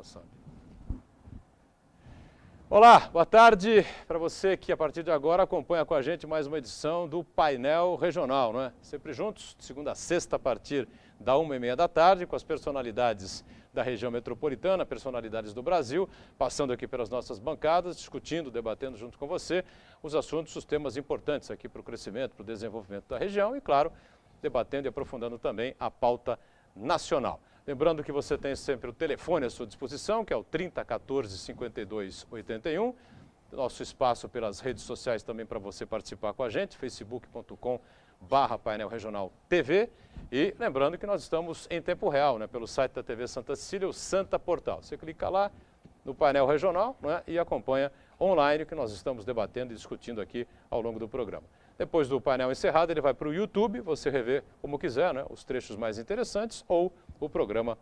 Passando. Olá, boa tarde para você que a partir de agora acompanha com a gente mais uma edição do Painel Regional, não é? Sempre juntos, de segunda a sexta, a partir da 1h30 da tarde, com as personalidades da região metropolitana, personalidades do Brasil, passando aqui pelas nossas bancadas, discutindo, debatendo junto com você os assuntos, os temas importantes aqui para o crescimento, para o desenvolvimento da região e, claro, debatendo e aprofundando também a pauta nacional. Lembrando que você tem sempre o telefone à sua disposição, que é o 30 14 52 81. Nosso espaço pelas redes sociais também para você participar com a gente, facebook.com/Painel Regional TV. E lembrando que nós estamos em tempo real, né, pelo site da TV Santa Cecília, o Santa Portal. Você clica lá no Painel Regional, né, e acompanha online o que nós estamos debatendo e discutindo aqui ao longo do programa. Depois do painel encerrado, ele vai para o YouTube, você revê como quiser, né, os trechos mais interessantes ou o programa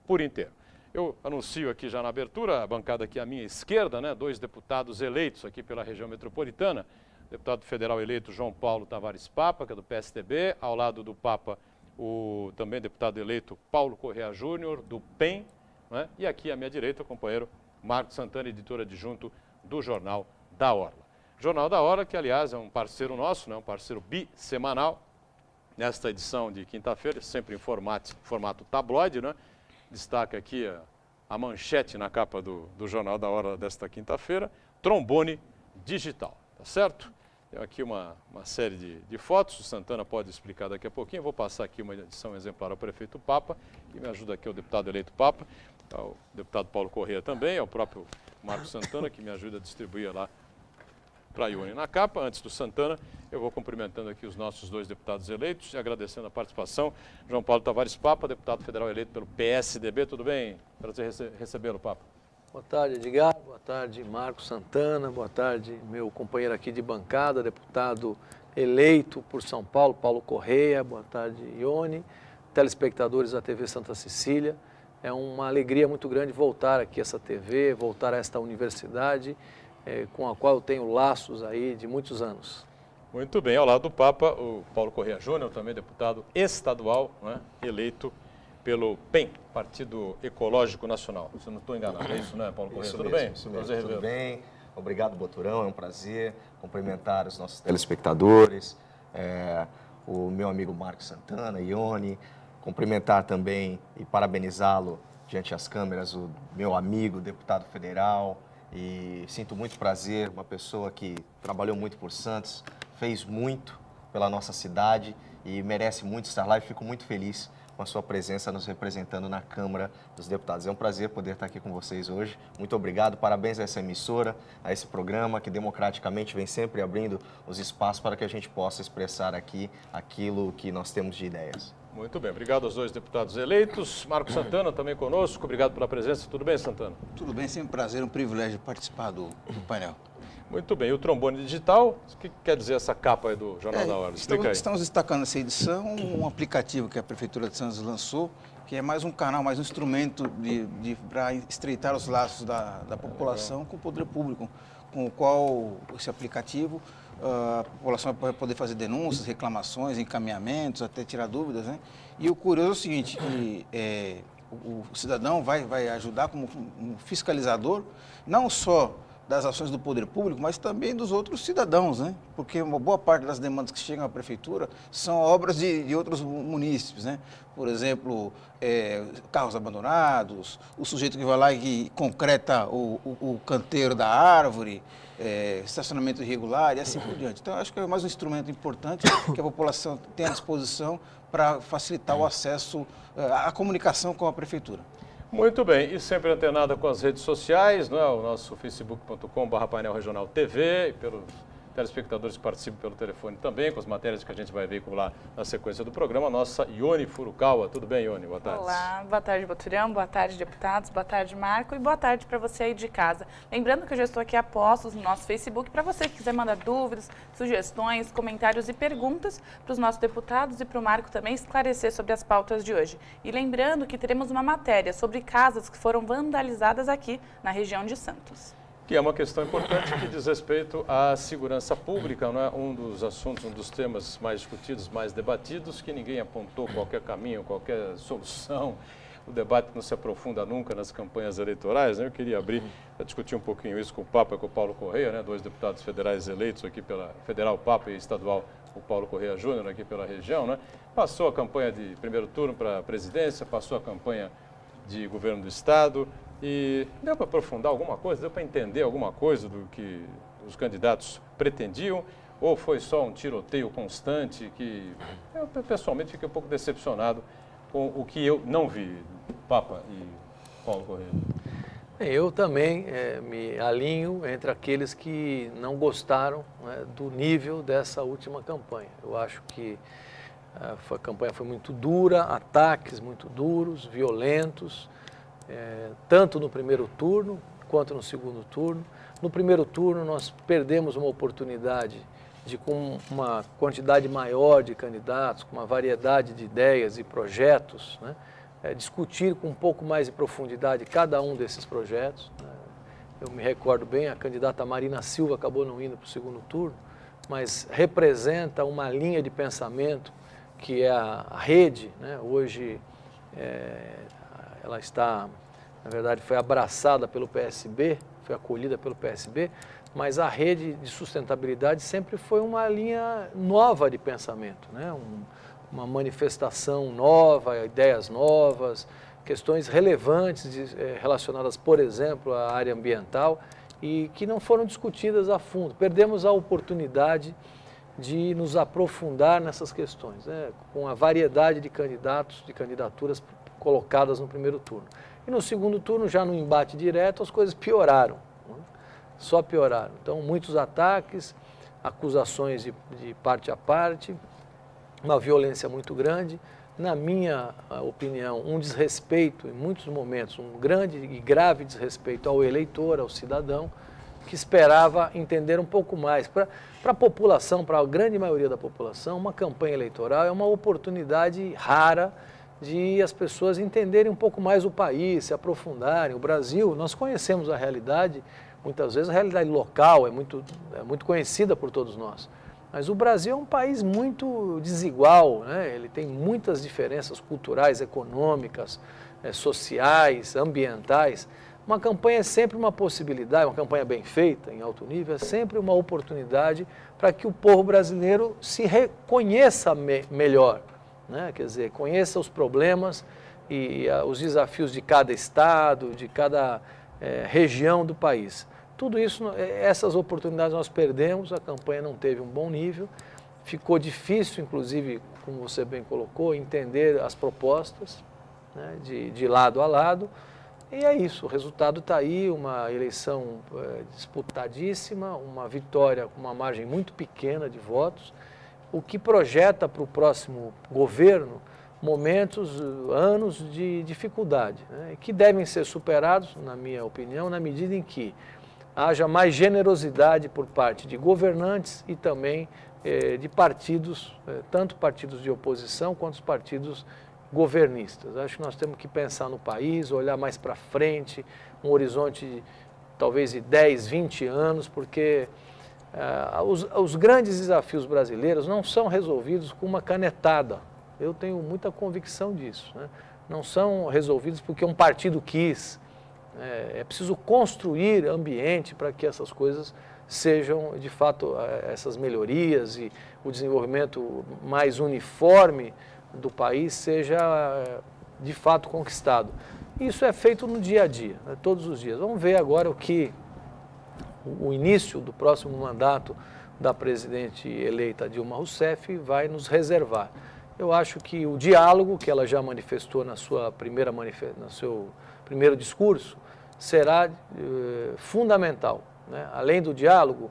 por inteiro. Eu anuncio aqui já na abertura, a bancada aqui à minha esquerda, né, 2 deputados eleitos aqui pela região metropolitana. Deputado federal eleito João Paulo Tavares Papa, que é do PSDB, ao lado do Papa o também deputado eleito Paulo Correa Júnior, do PEN, né, e aqui à minha direita o companheiro Marcos Santana, editor adjunto do Jornal da Orla. Jornal da Hora, que aliás é um parceiro nosso, né, um parceiro bissemanal, nesta edição de quinta-feira, sempre em formato tabloide, né? Destaca aqui a manchete na capa do Jornal da Hora desta quinta-feira, trombone digital, tá certo? Tem aqui uma série de fotos, o Santana pode explicar daqui a pouquinho, eu vou passar aqui uma edição exemplar ao prefeito Papa, que me ajuda aqui é o deputado eleito Papa, o deputado Paulo Correa também, é o próprio Marcos Santana, que me ajuda a distribuir lá para a Ione na capa. Antes do Santana, eu vou cumprimentando aqui os nossos 2 deputados eleitos e agradecendo a participação. João Paulo Tavares Papa, deputado federal eleito pelo PSDB. Tudo bem? Prazer recebê-lo, Papa. Boa tarde, Edgar. Boa tarde, Marcos Santana. Boa tarde, meu companheiro aqui de bancada, deputado eleito por São Paulo, Paulo Correa. Boa tarde, Ione. Telespectadores da TV Santa Cecília. É uma alegria muito grande voltar aqui a essa TV, voltar a esta universidade, com a qual eu tenho laços aí de muitos anos. Muito bem, ao lado do Papa, o Paulo Correa Júnior, também deputado estadual, né, eleito pelo PEN, Partido Ecológico Nacional. Se eu não estou enganado, é isso, né, Paulo Correa? Tudo bem? Isso mesmo, tudo bem. Obrigado, Boturão, é um prazer cumprimentar os nossos telespectadores, o meu amigo Marcos Santana, Ione, cumprimentar também e parabenizá-lo diante das câmeras, o meu amigo, deputado federal. E sinto muito prazer, uma pessoa que trabalhou muito por Santos, fez muito pela nossa cidade e merece muito estar lá e fico muito feliz com a sua presença nos representando na Câmara dos Deputados. É um prazer poder estar aqui com vocês hoje. Muito obrigado, parabéns a essa emissora, a esse programa que democraticamente vem sempre abrindo os espaços para que a gente possa expressar aqui aquilo que nós temos de ideias. Muito bem, obrigado aos 2 deputados eleitos. Marcos Santana também conosco, obrigado pela presença. Tudo bem, Santana? Tudo bem, sempre um prazer, um privilégio participar do painel. Muito bem, e o trombone digital, o que quer dizer essa capa aí do Jornal da Hora? Explica aí. Estamos destacando nessa edição um aplicativo que a Prefeitura de Santos lançou, que é mais um canal, mais um instrumento para estreitar os laços da população com o poder público, com o qual esse aplicativo a população vai poder fazer denúncias, reclamações, encaminhamentos, até tirar dúvidas, né? E o curioso é o seguinte, que o cidadão vai ajudar como um fiscalizador, não só das ações do poder público, mas também dos outros cidadãos, né? Porque uma boa parte das demandas que chegam à prefeitura são obras de outros munícipes, né? Por exemplo, carros abandonados, o sujeito que vai lá e concreta o canteiro da árvore, estacionamento irregular e assim por diante. Então, acho que é mais um instrumento importante que a população tem à disposição para facilitar o acesso, à comunicação com a prefeitura. Muito bem, e sempre antenada com as redes sociais, não é? O nosso facebook.com/Painel Regional TV, e pelos telespectadores que participam pelo telefone também, com as matérias que a gente vai veicular na sequência do programa, a nossa Ione Furukawa. Tudo bem, Ione? Boa tarde. Olá, boa tarde, Boturão, boa tarde, deputados, boa tarde, Marco, e boa tarde para você aí de casa. Lembrando que eu já estou aqui a postos no nosso Facebook, para você que quiser mandar dúvidas, sugestões, comentários e perguntas para os nossos deputados e para o Marco também esclarecer sobre as pautas de hoje. E lembrando que teremos uma matéria sobre casas que foram vandalizadas aqui na região de Santos. Que é uma questão importante que diz respeito à segurança pública, não é? Um dos assuntos, um dos temas mais discutidos, mais debatidos, que ninguém apontou qualquer caminho, qualquer solução. o debate não se aprofunda nunca nas campanhas eleitorais, né? Eu queria abrir para discutir um pouquinho isso com o Papa e com o Paulo Correia, né? 2 deputados federais eleitos aqui pela Federal Papa e estadual o Paulo Correia Júnior aqui pela região, né? Passou a campanha de primeiro turno para a presidência, passou a campanha de governo do estado e deu para aprofundar alguma coisa, deu para entender alguma coisa do que os candidatos pretendiam? Ou foi só um tiroteio constante que eu pessoalmente fiquei um pouco decepcionado com o que eu não vi, Papa e Paulo Correia? Eu também me alinho entre aqueles que não gostaram, né, do nível dessa última campanha. Eu acho que a campanha foi muito dura, ataques muito duros, violentos, tanto no primeiro turno quanto no segundo turno. No primeiro turno nós perdemos uma oportunidade de, com uma quantidade maior de candidatos, com uma variedade de ideias e projetos, né, discutir com um pouco mais de profundidade cada um desses projetos. Eu me recordo bem, a candidata Marina Silva acabou não indo para o segundo turno, mas representa uma linha de pensamento que é a rede, né? Hoje ela está, na verdade, foi abraçada pelo PSB, foi acolhida pelo PSB, mas a rede de sustentabilidade sempre foi uma linha nova de pensamento, né? Uma manifestação nova, ideias novas, questões relevantes relacionadas, por exemplo, à área ambiental e que não foram discutidas a fundo. Perdemos a oportunidade de nos aprofundar nessas questões, né? Com a variedade de candidatos, de candidaturas colocadas no primeiro turno. E no segundo turno, já no embate direto, as coisas pioraram, né? Só pioraram. Então, muitos ataques, acusações de parte a parte, uma violência muito grande, na minha opinião, um desrespeito, em muitos momentos, um grande e grave desrespeito ao eleitor, ao cidadão, que esperava entender um pouco mais. Para a população, para a grande maioria da população, uma campanha eleitoral é uma oportunidade rara de as pessoas entenderem um pouco mais o país, se aprofundarem. O Brasil, nós conhecemos a realidade, muitas vezes a realidade local é muito conhecida por todos nós. Mas o Brasil é um país muito desigual, né? Ele tem muitas diferenças culturais, econômicas, sociais, ambientais. Uma campanha é sempre uma possibilidade, uma campanha bem feita, em alto nível, é sempre uma oportunidade para que o povo brasileiro se reconheça melhor, né? Quer dizer, conheça os problemas e os desafios de cada estado, de cada região do país. Tudo isso, essas oportunidades nós perdemos, a campanha não teve um bom nível, ficou difícil, inclusive, como você bem colocou, entender as propostas, né, de lado a lado, e é isso, o resultado está aí, uma eleição disputadíssima, uma vitória com uma margem muito pequena de votos, o que projeta para o próximo governo momentos, anos de dificuldade, né, que devem ser superados, na minha opinião, na medida em que haja mais generosidade por parte de governantes e também de partidos, tanto partidos de oposição quanto os partidos governistas. Acho que nós temos que pensar no país, olhar mais para frente, um horizonte talvez de 10, 20 anos, porque os grandes desafios brasileiros não são resolvidos com uma canetada. Eu tenho muita convicção disso, né? Não são resolvidos porque um partido quis. É preciso construir ambiente para que essas coisas sejam, de fato, essas melhorias e o desenvolvimento mais uniforme do país seja, de fato, conquistado. Isso é feito no dia a dia, né, todos os dias. Vamos ver agora o início do próximo mandato da presidente eleita Dilma Rousseff vai nos reservar. Eu acho que o diálogo que ela já manifestou no seu primeiro discurso será fundamental, né? Além do diálogo,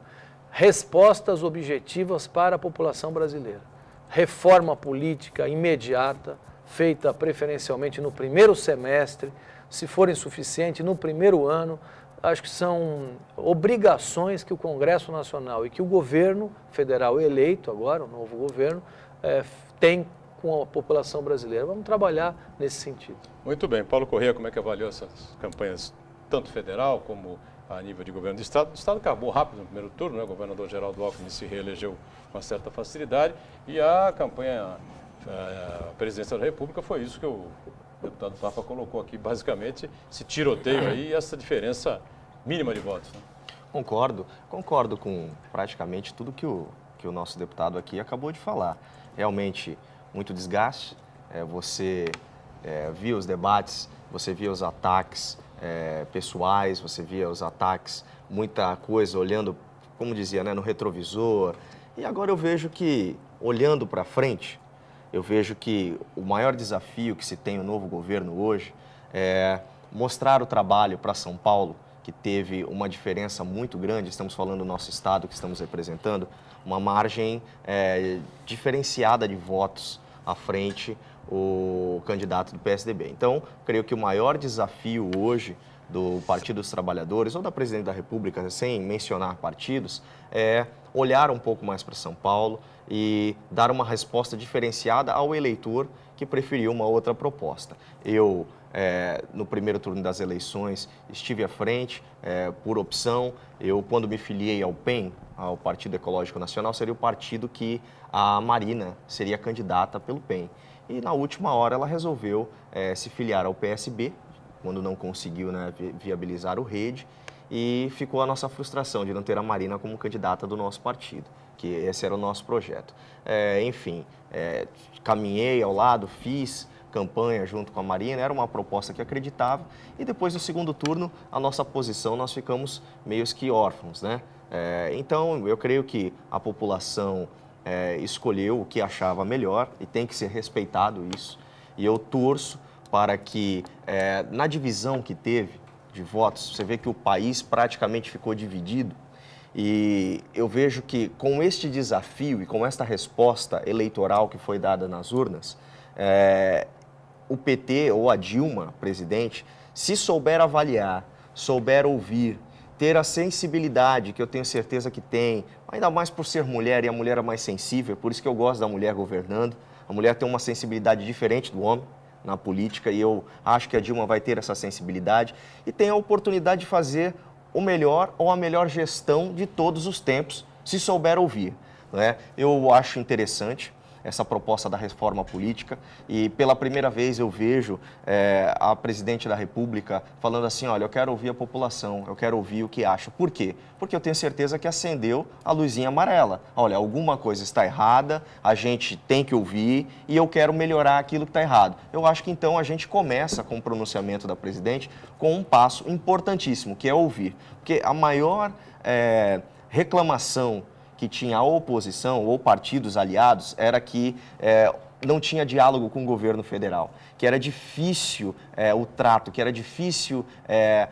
respostas objetivas para a população brasileira. Reforma política imediata, feita preferencialmente no primeiro semestre, se for insuficiente, no primeiro ano. Acho que são obrigações que o Congresso Nacional e que o governo federal eleito agora, o novo governo, tem com a população brasileira. Vamos trabalhar nesse sentido. Muito bem. Paulo Correia, como é que avaliou essas campanhas, tanto federal como a nível de governo do Estado? O Estado acabou rápido no primeiro turno, né? O governador Geraldo Alckmin se reelegeu com uma certa facilidade e a campanha presidencial da República foi isso que o O deputado Papa colocou aqui, basicamente, esse tiroteio aí e essa diferença mínima de votos. Né? Concordo com praticamente tudo que o nosso deputado aqui acabou de falar. Realmente, muito desgaste, você via os debates, você via os ataques pessoais, você via os ataques, muita coisa olhando, como dizia, né, no retrovisor. E agora eu vejo que, olhando para frente, eu vejo que o maior desafio que se tem no novo governo hoje é mostrar o trabalho para São Paulo, que teve uma diferença muito grande, estamos falando do nosso estado que estamos representando, uma margem diferenciada de votos à frente o candidato do PSDB. Então, creio que o maior desafio hoje do Partido dos Trabalhadores ou da Presidente da República, sem mencionar partidos, é olhar um pouco mais para São Paulo e dar uma resposta diferenciada ao eleitor que preferiu uma outra proposta. Eu, no primeiro turno das eleições, estive à frente por opção. Eu, quando me filiei ao PEN, ao Partido Ecológico Nacional, seria o partido que a Marina seria candidata pelo PEN. E na última hora ela resolveu se filiar ao PSB, quando não conseguiu, né, viabilizar o Rede, e ficou a nossa frustração de não ter a Marina como candidata do nosso partido, que esse era o nosso projeto. Enfim, caminhei ao lado, fiz campanha junto com a Marina, era uma proposta que acreditava, e depois do segundo turno, a nossa posição, nós ficamos meio que órfãos, né? Então, eu creio que a população escolheu o que achava melhor, e tem que ser respeitado isso, e eu torço para que, na divisão que teve de votos, você vê que o país praticamente ficou dividido, e eu vejo que com este desafio e com esta resposta eleitoral que foi dada nas urnas, o PT ou a Dilma, presidente, se souber avaliar, souber ouvir, ter a sensibilidade que eu tenho certeza que tem, ainda mais por ser mulher, e a mulher é mais sensível, por isso que eu gosto da mulher governando. A mulher tem uma sensibilidade diferente do homem na política, e eu acho que a Dilma vai ter essa sensibilidade e tem a oportunidade de fazer o melhor ou a melhor gestão de todos os tempos, se souber ouvir, né? Eu acho interessante essa proposta da reforma política, e pela primeira vez eu vejo a Presidente da República falando assim, olha, eu quero ouvir a população, eu quero ouvir o que acha. Por quê? Porque eu tenho certeza que acendeu a luzinha amarela. Olha, alguma coisa está errada, a gente tem que ouvir e eu quero melhorar aquilo que está errado. Eu acho que então a gente começa com o pronunciamento da Presidente com um passo importantíssimo, que é ouvir. Porque a maior reclamação que tinha a oposição ou partidos aliados era que não tinha diálogo com o governo federal, que era difícil o trato, que era difícil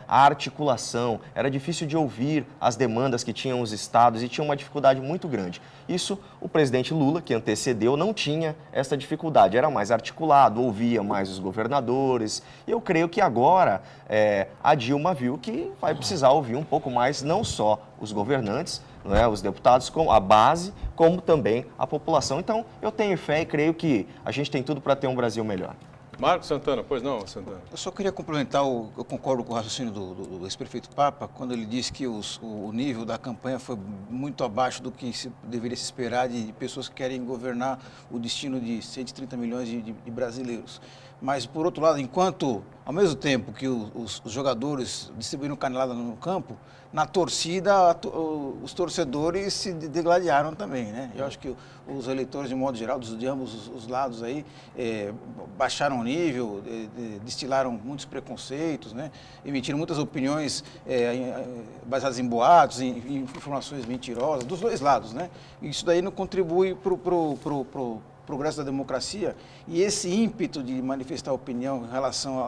a articulação, era difícil de ouvir as demandas que tinham os estados e tinha uma dificuldade muito grande. Isso o presidente Lula, que antecedeu, não tinha essa dificuldade, era mais articulado, ouvia mais os governadores. E eu creio que agora a Dilma viu que vai precisar ouvir um pouco mais, não só os governantes, os deputados, a base, como também a população. Então, eu tenho fé e creio que a gente tem tudo para ter um Brasil melhor. Marcos Santana, pois não, Santana? Eu só queria complementar, eu concordo com o raciocínio do ex-prefeito Papa, quando ele disse que o nível da campanha foi muito abaixo do que deveria se esperar de pessoas que querem governar o destino de 130 milhões de brasileiros. Mas, por outro lado, ao mesmo tempo que os jogadores distribuíram canelada no campo, na torcida, os torcedores se degladiaram também, né? Eu acho que os eleitores, de modo geral, de ambos os lados aí, baixaram o nível, destilaram muitos preconceitos, né? Emitiram muitas opiniões baseadas em boatos, em informações mentirosas, dos dois lados, né? Isso daí não contribui para o progresso da democracia, e esse ímpeto de manifestar opinião em relação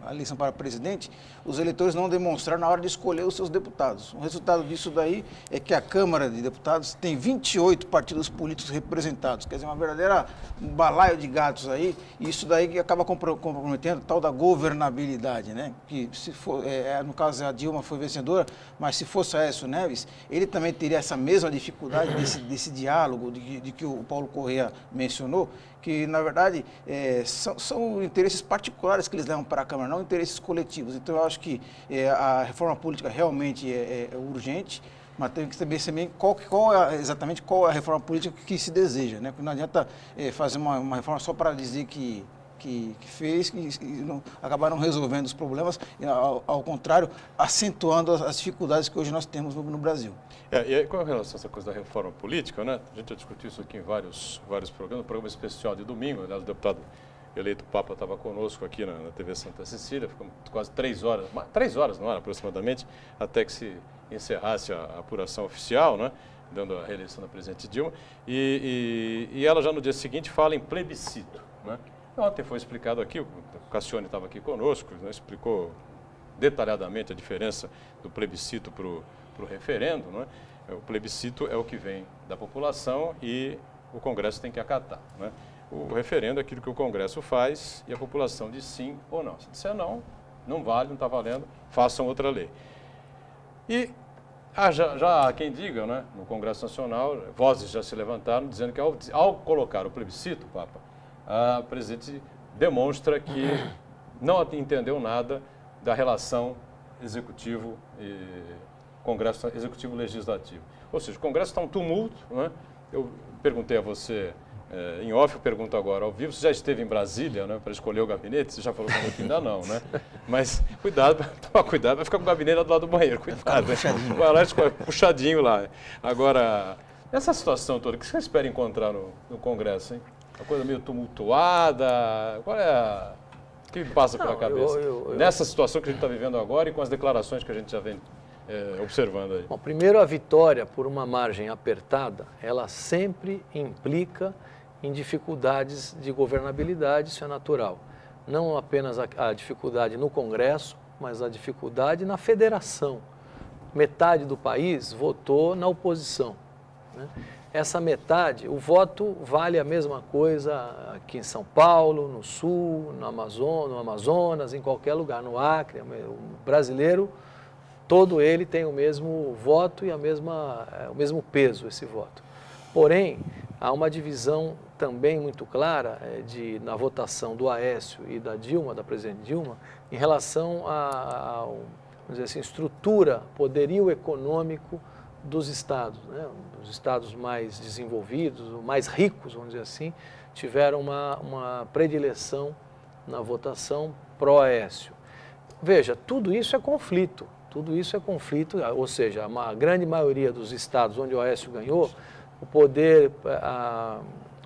à eleição para presidente, os eleitores não demonstraram na hora de escolher os seus deputados. O resultado disso daí é que a Câmara de Deputados tem 28 partidos políticos representados, quer dizer, uma verdadeira balaio de gatos aí, e isso daí que acaba comprometendo a tal da governabilidade, né? Que se for, no caso a Dilma foi vencedora, mas se fosse Aécio Neves, ele também teria essa mesma dificuldade desse diálogo de que o Paulo Correa mencionou, que, na verdade, são interesses particulares que eles levam para a Câmara, não interesses coletivos. Então, eu acho que a reforma política realmente é urgente, mas tem que saber também exatamente qual é a reforma política que se deseja, né? Porque não adianta fazer uma reforma só para dizer que que fez, acabaram resolvendo os problemas, e, ao contrário, acentuando as dificuldades que hoje nós temos no Brasil. E aí, com relação a essa coisa da reforma política, né? A gente já discutiu isso aqui em vários programas, no programa especial de domingo, aliás, o deputado eleito Papa estava conosco aqui na TV Santa Cecília, ficamos quase 3 horas no ar aproximadamente, até que se encerrasse a apuração oficial, né? Dando a reeleição da presidente Dilma, e ela já no dia seguinte fala em plebiscito, né? Ontem foi explicado aqui, o Cassione estava aqui conosco, né? Explicou detalhadamente a diferença do plebiscito para o referendo, né? O plebiscito é o que vem da população e o Congresso tem que acatar, né? O referendo é aquilo que o Congresso faz e a população diz sim ou não. Se disser não, não vale, não está valendo, façam outra lei. E já há quem diga, né, no Congresso Nacional, vozes já se levantaram dizendo que ao colocar o plebiscito, Papa, a presidente demonstra que não entendeu nada da relação executivo e Congresso executivo-legislativo. Ou seja, o Congresso está um tumulto, né? Eu perguntei a você em off, eu pergunto agora ao vivo, você já esteve em Brasília, né, para escolher o gabinete? Você já falou que ainda não, né? Mas cuidado, toma cuidado, vai ficar com o gabinete lá do lado do banheiro, cuidado. Vai lá, puxadinho lá. Agora, nessa situação toda, o que você espera encontrar no Congresso, hein? Uma coisa meio tumultuada, qual é o que passa pela cabeça? Nessa situação que a gente está vivendo agora e com as declarações que a gente já vem observando aí. Bom, primeiro, a vitória por uma margem apertada, ela sempre implica em dificuldades de governabilidade, isso é natural. Não apenas a dificuldade no Congresso, mas a dificuldade na federação. Metade do país votou na oposição, né? Essa metade, o voto vale a mesma coisa aqui em São Paulo, no Sul, no Amazonas, em qualquer lugar, no Acre. O brasileiro, todo ele tem o mesmo voto e o mesmo peso, esse voto. Porém, há uma divisão também muito clara na votação do Aécio e da Dilma, da presidente Dilma, em relação à vamos dizer assim, estrutura, poderio econômico dos estados, né? Os estados mais desenvolvidos, mais ricos, vamos dizer assim, tiveram uma predileção na votação pró-Aécio. Veja, tudo isso é conflito, ou seja, a grande maioria dos estados onde o Aécio ganhou,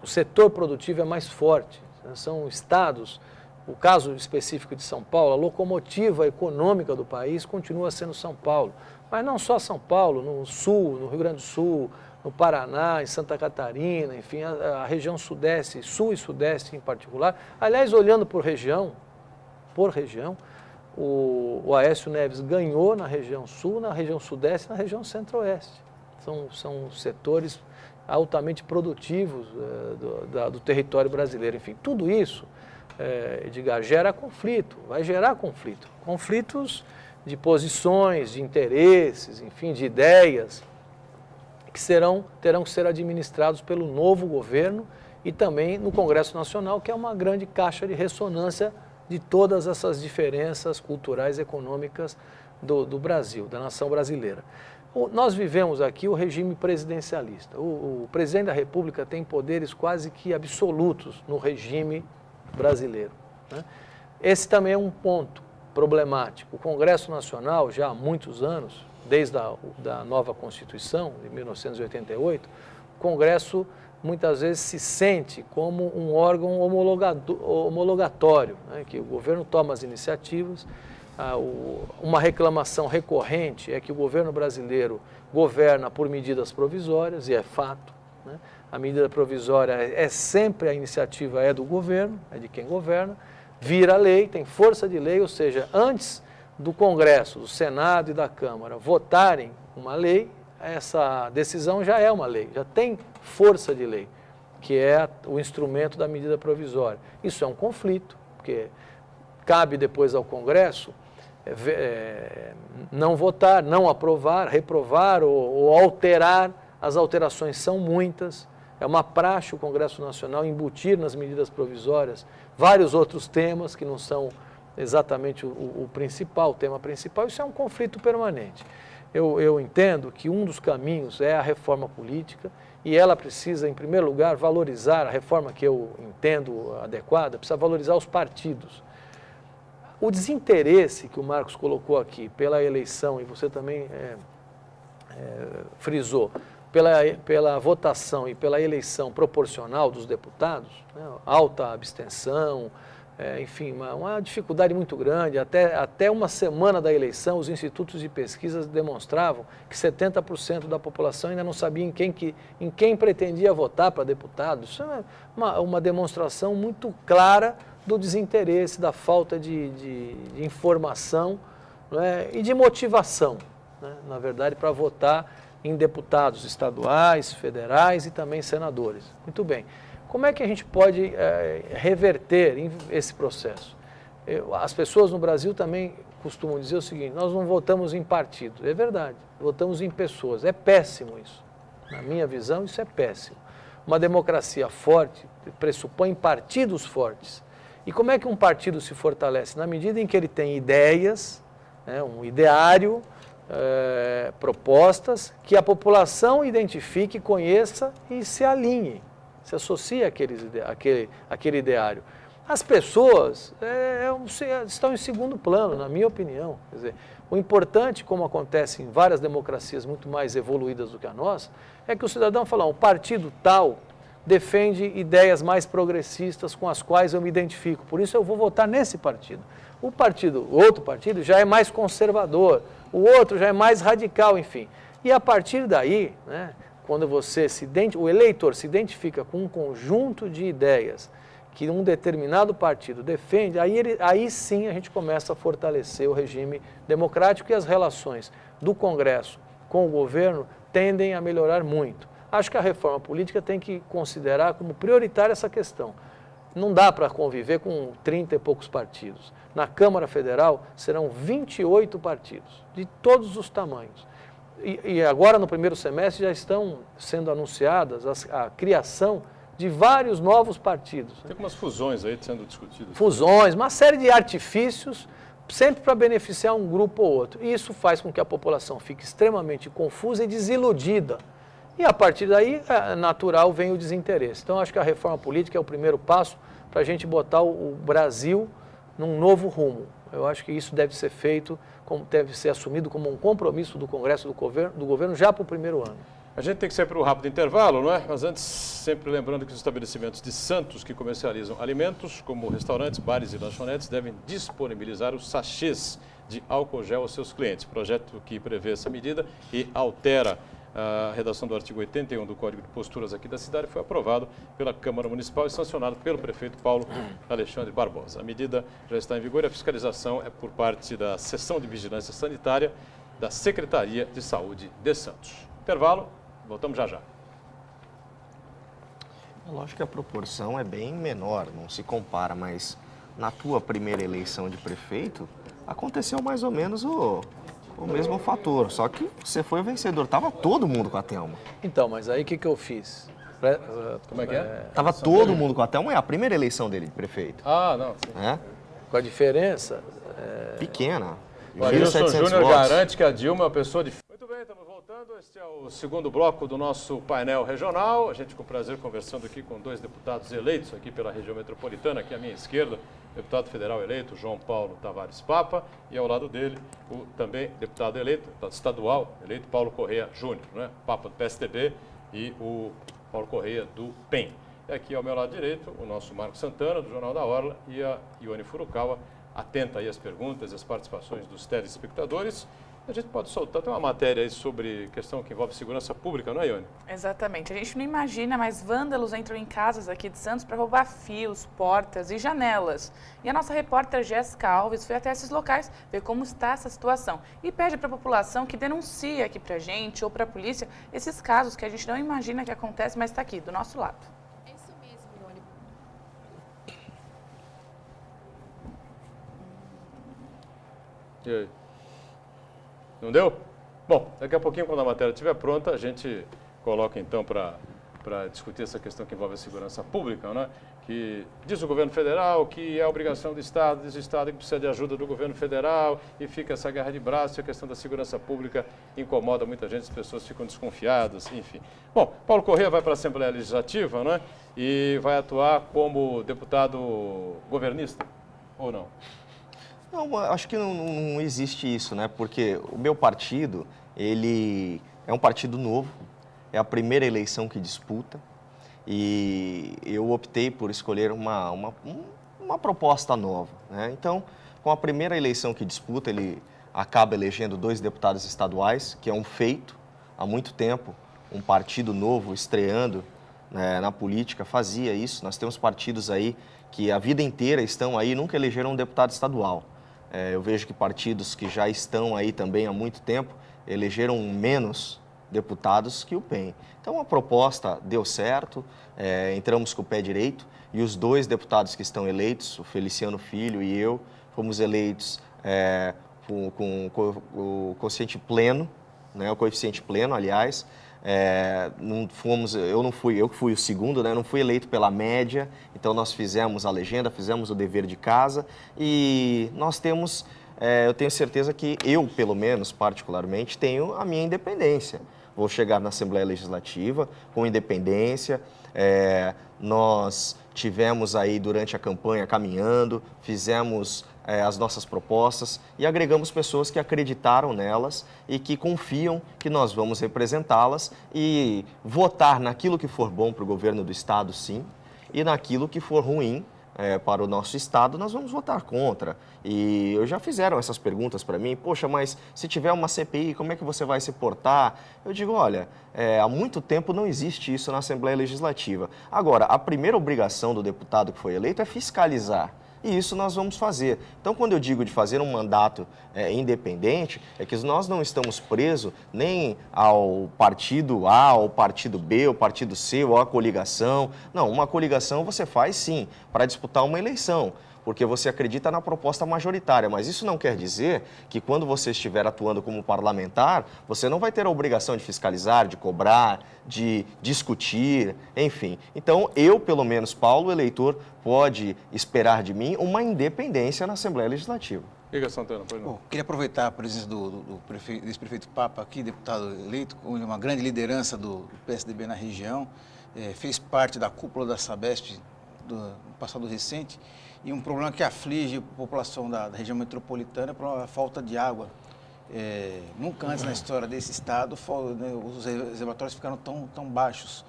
o setor produtivo é mais forte, né? São estados, o caso específico de São Paulo, a locomotiva econômica do país continua sendo São Paulo, mas não só São Paulo, no Sul, no Rio Grande do Sul, no Paraná, em Santa Catarina, enfim, a região Sudeste, Sul e Sudeste em particular. Aliás, olhando por região, o Aécio Neves ganhou na região Sul, na região Sudeste e na região Centro-Oeste. São setores altamente produtivos do território brasileiro. Enfim, tudo isso, Edgar, gera conflito, vai gerar conflito. Conflitos de posições, de interesses, enfim, de ideias, que terão que ser administrados pelo novo governo e também no Congresso Nacional, que é uma grande caixa de ressonância de todas essas diferenças culturais e econômicas do Brasil, da nação brasileira. Nós vivemos aqui o regime presidencialista. O presidente da República tem poderes quase que absolutos no regime brasileiro, né? Esse também é um ponto problemático. O Congresso Nacional, já há muitos anos, desde a nova Constituição, de 1988, o Congresso muitas vezes se sente como um órgão homologatório, né? Que o governo toma as iniciativas. Uma reclamação recorrente é que o governo brasileiro governa por medidas provisórias, e é fato, né? A medida provisória sempre a iniciativa é do governo, é de quem governa, vira lei, tem força de lei, ou seja, antes do Congresso, do Senado e da Câmara votarem uma lei, essa decisão já é uma lei, já tem força de lei, que é o instrumento da medida provisória. Isso é um conflito, porque cabe depois ao Congresso não votar, não aprovar, reprovar ou alterar. As alterações são muitas, é uma praxe o Congresso Nacional embutir nas medidas provisórias vários outros temas que não são exatamente o principal, o tema principal. Isso é um conflito permanente. eu entendo que um dos caminhos é a reforma política e ela precisa, em primeiro lugar, valorizar, a reforma que eu entendo adequada, precisa valorizar os partidos. O desinteresse que o Marcos colocou aqui pela eleição, e você também frisou, pela votação e pela eleição proporcional dos deputados, né, alta abstenção, enfim, uma dificuldade muito grande. Até uma semana da eleição, os institutos de pesquisa demonstravam que 70% da população ainda não sabia em quem pretendia votar para deputado. Isso é uma demonstração muito clara do desinteresse, da falta de informação, né, e de motivação, né, na verdade, para votar em deputados estaduais, federais e também senadores. Muito bem. Como é que a gente pode reverter esse processo? As pessoas no Brasil também costumam dizer o seguinte: nós não votamos em partidos. É verdade, votamos em pessoas. É péssimo isso. Na minha visão, isso é péssimo. Uma democracia forte pressupõe partidos fortes. E como é que um partido se fortalece? Na medida em que ele tem ideias, né, um ideário, propostas que a população identifique, conheça e se alinhe, se associe àquele ideário. As pessoas estão em segundo plano, na minha opinião. Quer dizer, o importante, como acontece em várias democracias muito mais evoluídas do que a nossa, é que o cidadão fala: um partido tal defende ideias mais progressistas com as quais eu me identifico, por isso eu vou votar nesse partido. Outro partido já é mais conservador, o outro já é mais radical, enfim. E a partir daí, né, quando o eleitor se identifica com um conjunto de ideias que um determinado partido defende, aí sim a gente começa a fortalecer o regime democrático e as relações do Congresso com o governo tendem a melhorar muito. Acho que a reforma política tem que considerar como prioritária essa questão. Não dá para conviver com 30 e poucos partidos. Na Câmara Federal serão 28 partidos, de todos os tamanhos. E agora, no primeiro semestre, já estão sendo anunciadas a criação de vários novos partidos. Tem algumas fusões aí sendo discutidas. Fusões, uma série de artifícios, sempre para beneficiar um grupo ou outro. E isso faz com que a população fique extremamente confusa e desiludida. E a partir daí, natural, vem o desinteresse. Então, acho que a reforma política é o primeiro passo para a gente botar o Brasil num novo rumo. Eu acho que isso deve ser feito, deve ser assumido como um compromisso do Congresso, do governo, já para o primeiro ano. A gente tem que sair para um rápido intervalo, não é? Mas antes, sempre lembrando que os estabelecimentos de Santos que comercializam alimentos, como restaurantes, bares e lanchonetes, devem disponibilizar os sachês de álcool gel aos seus clientes. Projeto que prevê essa medida e altera a redação do artigo 81 do Código de Posturas aqui da cidade, foi aprovado pela Câmara Municipal e sancionado pelo prefeito Paulo Alexandre Barbosa. A medida já está em vigor e a fiscalização é por parte da Seção de Vigilância Sanitária da Secretaria de Saúde de Santos. Intervalo, voltamos já já. Lógico que a proporção é bem menor, não se compara, mas na tua primeira eleição de prefeito, aconteceu mais ou menos o mesmo fator, só que você foi o vencedor, tava todo mundo com a Thelma. Então, mas aí o que eu fiz? Como é que é? Tava todo mundo com a Thelma, é a primeira eleição dele de prefeito. Ah, não. Sim. É? Com a diferença... Pequena. O Adilson Júnior garante que a Dilma é uma pessoa de... Muito bem, estamos voltando. Este é o segundo bloco do nosso painel regional. A gente com prazer conversando aqui com dois deputados eleitos aqui pela região metropolitana, aqui à minha esquerda, deputado federal eleito, João Paulo Tavares Papa, e ao lado dele, o também deputado eleito, deputado estadual eleito, Paulo Correia Júnior, né? Papa do PSDB e o Paulo Correia do PEN. E aqui ao meu lado direito, o nosso Marcos Santana, do Jornal da Orla, e a Ione Furukawa, atenta aí às perguntas e às participações dos telespectadores. A gente pode soltar, tem uma matéria aí sobre questão que envolve segurança pública, não é, Ione? Exatamente. A gente não imagina, mas vândalos entram em casas aqui de Santos para roubar fios, portas e janelas. E a nossa repórter Jéssica Alves foi até esses locais ver como está essa situação. E pede para a população que denuncie aqui para a gente ou para a polícia esses casos que a gente não imagina que acontecem, mas está aqui, do nosso lado. É isso mesmo, Ione. E aí? Não deu? Bom, daqui a pouquinho, quando a matéria estiver pronta, a gente coloca então para discutir essa questão que envolve a segurança pública, né? que diz o governo federal que é obrigação do Estado, diz o Estado que precisa de ajuda do governo federal e fica essa guerra de braços, e a questão da segurança pública incomoda muita gente, as pessoas ficam desconfiadas, enfim. Bom, Paulo Corrêa vai para a Assembleia Legislativa, né? E vai atuar como deputado governista, ou não? Não, acho que não existe isso, né? Porque o meu partido, ele é um partido novo, é a primeira eleição que disputa, e eu optei por escolher uma proposta nova, né? Então, com a primeira eleição que disputa, ele acaba elegendo 2 deputados estaduais, que é um feito. Há muito tempo, um partido novo estreando, né, na política fazia isso. Nós temos partidos aí que a vida inteira estão aí e nunca elegeram um deputado estadual. Eu vejo que partidos que já estão aí também há muito tempo elegeram menos deputados que o PEN. Então, a proposta deu certo, entramos com o pé direito, e os 2 deputados que estão eleitos, o Feliciano Filho e eu, fomos eleitos com o coeficiente pleno, né, o coeficiente pleno, aliás. Eu que fui o segundo, né, não fui eleito pela média, então nós fizemos a legenda, fizemos o dever de casa, e nós temos, eu tenho certeza que eu, pelo menos, particularmente, tenho a minha independência. Vou chegar na Assembleia Legislativa com independência. Nós tivemos aí durante a campanha caminhando, fizemos as nossas propostas e agregamos pessoas que acreditaram nelas e que confiam que nós vamos representá-las e votar naquilo que for bom para o governo do Estado, sim, e naquilo que for ruim para o nosso Estado, nós vamos votar contra. E já fizeram essas perguntas para mim: poxa, mas se tiver uma CPI, como é que você vai se portar? Eu digo: olha, há muito tempo não existe isso na Assembleia Legislativa. Agora, a primeira obrigação do deputado que foi eleito é fiscalizar. E isso nós vamos fazer. Então, quando eu digo de fazer um mandato independente, é que nós não estamos presos nem ao partido A, ao partido B, ao partido C, ou à coligação. Não, uma coligação você faz sim, para disputar uma eleição, porque você acredita na proposta majoritária, mas isso não quer dizer que quando você estiver atuando como parlamentar, você não vai ter a obrigação de fiscalizar, de cobrar, de discutir, enfim. Então, eu, pelo menos, Paulo, eleitor, pode esperar de mim uma independência na Assembleia Legislativa. Diga, Santana, pois não. Bom, queria aproveitar a presença do ex-prefeito Papa aqui, deputado eleito, com uma grande liderança do PSDB na região, fez parte da cúpula da Sabesp do passado recente, e um problema que aflige a população da região metropolitana é a falta de água. Nunca antes na história desse estado os reservatórios ficaram tão baixos.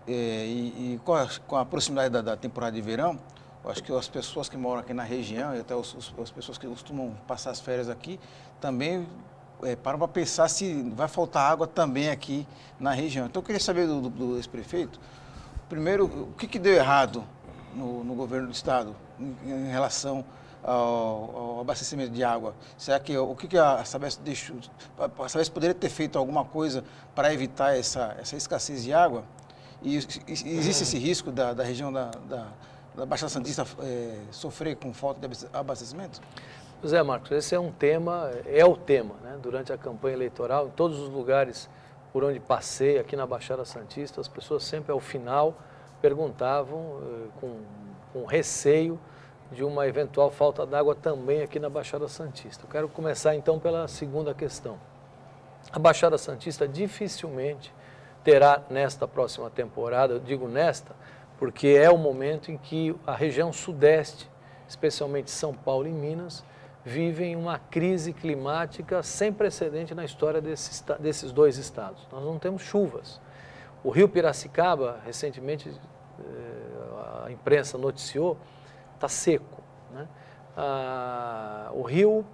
E com a proximidade da temporada de verão, eu acho que as pessoas que moram aqui na região e até as pessoas que costumam passar as férias aqui também param para pensar se vai faltar água também aqui na região. Então eu queria saber do ex-prefeito, primeiro, o que deu errado no governo do estado em relação ao abastecimento de água? Será que o que a Sabesp deixou? A Sabesp poderia ter feito alguma coisa para evitar essa escassez de água? E existe esse risco da região da Baixada Santista sofrer com falta de abastecimento? José Marcos, esse é o tema, né? Durante a campanha eleitoral, em todos os lugares por onde passei aqui na Baixada Santista, as pessoas sempre ao final perguntavam com receio de uma eventual falta d'água também aqui na Baixada Santista. Eu quero começar então pela segunda questão. A Baixada Santista dificilmente terá nesta próxima temporada, eu digo nesta, porque é o momento em que a região sudeste, especialmente São Paulo e Minas, vivem uma crise climática sem precedente na história desses 2 estados. Nós não temos chuvas. O rio Piracicaba, recentemente a imprensa noticiou, está seco, né? O rio,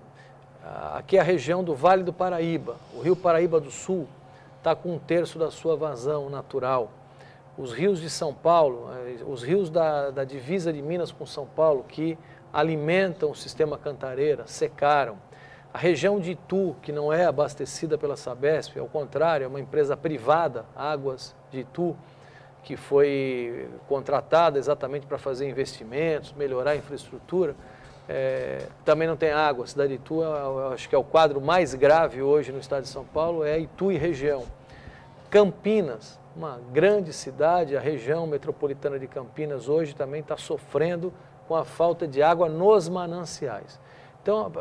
aqui é a região do Vale do Paraíba, o rio Paraíba do Sul está com 1/3 da sua vazão natural. Os rios de São Paulo, os rios da divisa de Minas com São Paulo, que alimentam o sistema Cantareira, secaram. A região de Itu, que não é abastecida pela Sabesp, ao contrário, é uma empresa privada, Águas de Itu, que foi contratada exatamente para fazer investimentos, melhorar a infraestrutura, também não tem água. A cidade de Itu, eu acho que é o quadro mais grave hoje no estado de São Paulo, é Itu e região. Campinas, uma grande cidade, a região metropolitana de Campinas hoje também está sofrendo com a falta de água nos mananciais. Então,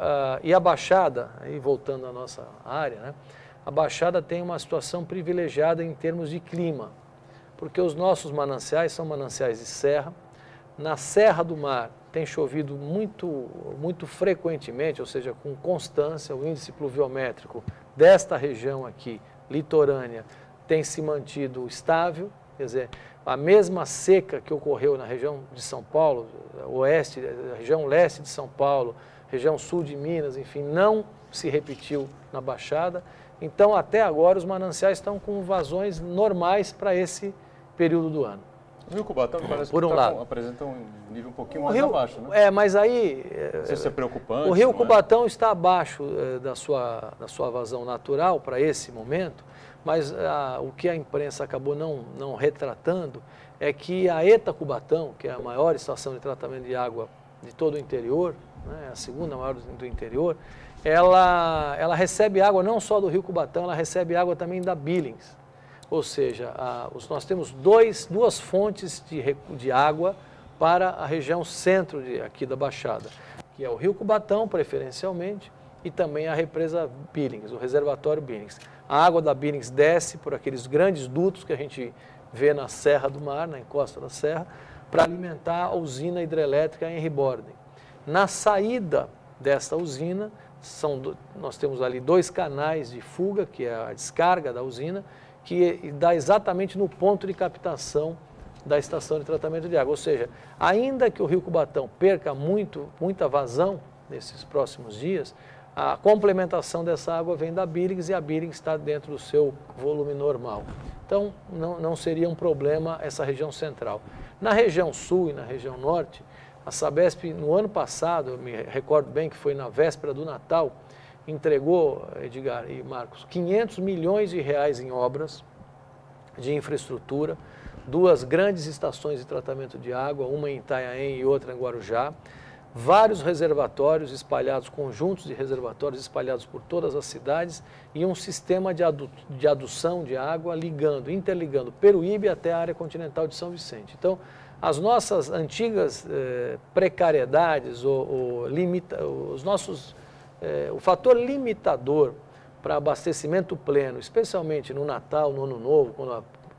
e a Baixada, aí voltando à nossa área, né, a Baixada tem uma situação privilegiada em termos de clima, porque os nossos mananciais são mananciais de serra. Na Serra do Mar tem chovido muito frequentemente, ou seja, com constância, o índice pluviométrico desta região aqui, litorânea, tem se mantido estável, quer dizer, a mesma seca que ocorreu na região de São Paulo, oeste, região leste de São Paulo, região sul de Minas, enfim, não se repetiu na Baixada. Então, até agora, os mananciais estão com vazões normais para esse período do ano. O Rio Cubatão parece Por um que lado. apresenta um nível um pouquinho mais abaixo, né? É, mas aí... Não sei se é preocupante. O Rio não é? Cubatão está abaixo da sua vazão natural para esse momento, mas o que a imprensa acabou não retratando é que a ETA Cubatão, que é a maior estação de tratamento de água de todo o interior, né, a segunda maior do interior, ela recebe água não só do Rio Cubatão, ela recebe água também da Billings. Ou seja, nós temos duas fontes de água para a região centro aqui da Baixada, que é o Rio Cubatão, preferencialmente, e também a represa Billings, o reservatório Billings. A água da Billings desce por aqueles grandes dutos que a gente vê na Serra do Mar, na encosta da Serra, para alimentar a usina hidrelétrica em Reborden. Na saída desta usina, nós temos ali 2 canais de fuga, que é a descarga da usina, que dá exatamente no ponto de captação da estação de tratamento de água. Ou seja, ainda que o Rio Cubatão perca muita vazão nesses próximos dias, a complementação dessa água vem da Billings e a Billings está dentro do seu volume normal. Então, não seria um problema essa região central. Na região sul e na região norte, a Sabesp, no ano passado, eu me recordo bem que foi na véspera do Natal, entregou, Edgar e Marcos, 500 milhões de reais em obras de infraestrutura, 2 grandes estações de tratamento de água, uma em Itanhaém e outra em Guarujá, vários reservatórios espalhados, conjuntos de reservatórios espalhados por todas as cidades e um sistema de adução de água interligando Peruíbe até a área continental de São Vicente. Então, as nossas antigas precariedades, o fator limitador para abastecimento pleno, especialmente no Natal, no Ano Novo,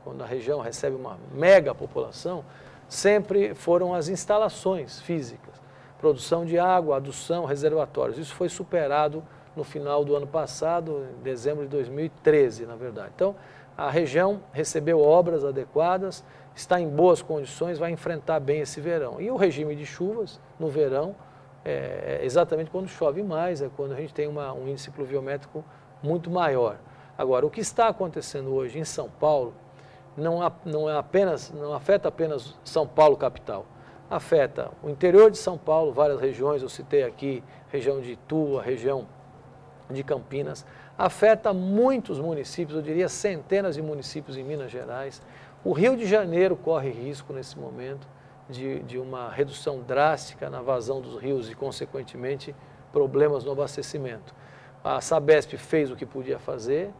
quando a região recebe uma mega população, sempre foram as instalações físicas. Produção de água, adução, reservatórios. Isso foi superado no final do ano passado, em dezembro de 2013, na verdade. Então, a região recebeu obras adequadas, está em boas condições, vai enfrentar bem esse verão. E o regime de chuvas no verão é exatamente quando chove mais, é quando a gente tem um índice pluviométrico muito maior. Agora, o que está acontecendo hoje em São Paulo não afeta apenas São Paulo capital. Afeta o interior de São Paulo, várias regiões, eu citei aqui, região de Itu, a região de Campinas, afeta muitos municípios, eu diria centenas de municípios em Minas Gerais. O Rio de Janeiro corre risco nesse momento de uma redução drástica na vazão dos rios e, consequentemente, problemas no abastecimento. A Sabesp fez o que podia fazer,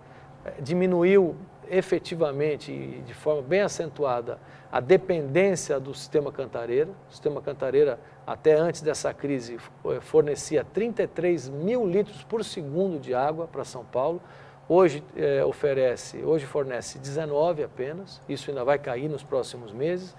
diminuiu efetivamente e de forma bem acentuada a dependência do sistema Cantareira. O sistema Cantareira, até antes dessa crise, fornecia 33 mil litros por segundo de água para São Paulo. Hoje fornece 19 apenas, isso ainda vai cair nos próximos meses.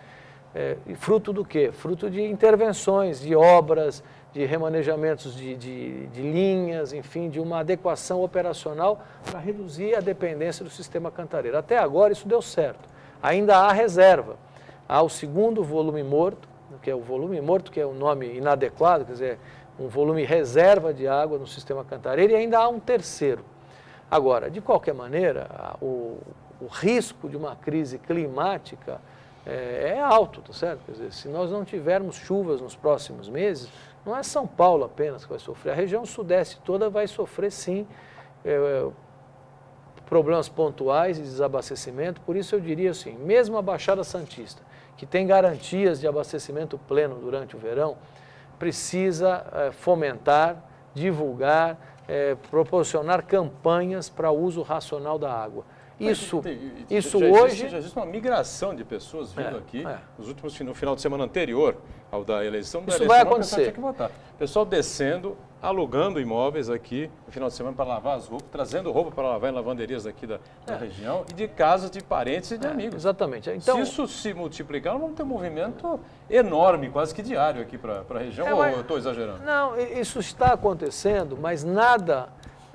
E fruto do quê? Fruto de intervenções, de obras, de remanejamentos de linhas, enfim, de uma adequação operacional para reduzir a dependência do sistema Cantareira. Até agora isso deu certo. Ainda há reserva. Há o segundo volume morto, que é o volume morto, que é um nome inadequado, quer dizer, um volume reserva de água no sistema Cantareira, e ainda há um terceiro. Agora, de qualquer maneira, o risco de uma crise climática é alto, tá certo? Quer dizer, se nós não tivermos chuvas nos próximos meses, não é São Paulo apenas que vai sofrer, a região sudeste toda vai sofrer sim problemas pontuais de desabastecimento. Por isso eu diria assim, mesmo a Baixada Santista, que tem garantias de abastecimento pleno durante o verão, precisa fomentar, divulgar, proporcionar campanhas para uso racional da água. Isso já hoje... Já existe uma migração de pessoas vindo aqui no final de semana anterior ao da eleição. Isso vai acontecer. O pessoal descendo, alugando imóveis aqui no final de semana para lavar as roupas, trazendo roupa para lavar em lavanderias aqui da região e de casas de parentes e de amigos. Exatamente. Então, se isso se multiplicar, nós vamos ter um movimento enorme, quase que diário aqui para a região, ou eu estou exagerando? Não, isso está acontecendo, mas nada,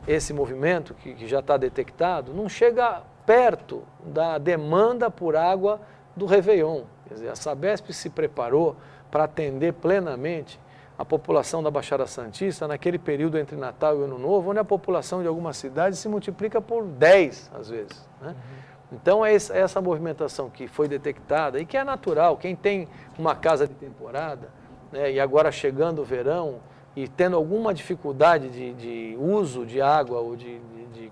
esse movimento que já está detectado, não chega perto da demanda por água do Réveillon. Quer dizer, a Sabesp se preparou para atender plenamente a população da Baixada Santista naquele período entre Natal e Ano Novo, onde a população de algumas cidades se multiplica por 10, às vezes, né? Então, é essa movimentação que foi detectada e que é natural. Quem tem uma casa de temporada, né, e agora chegando o verão e tendo alguma dificuldade de uso de água ou de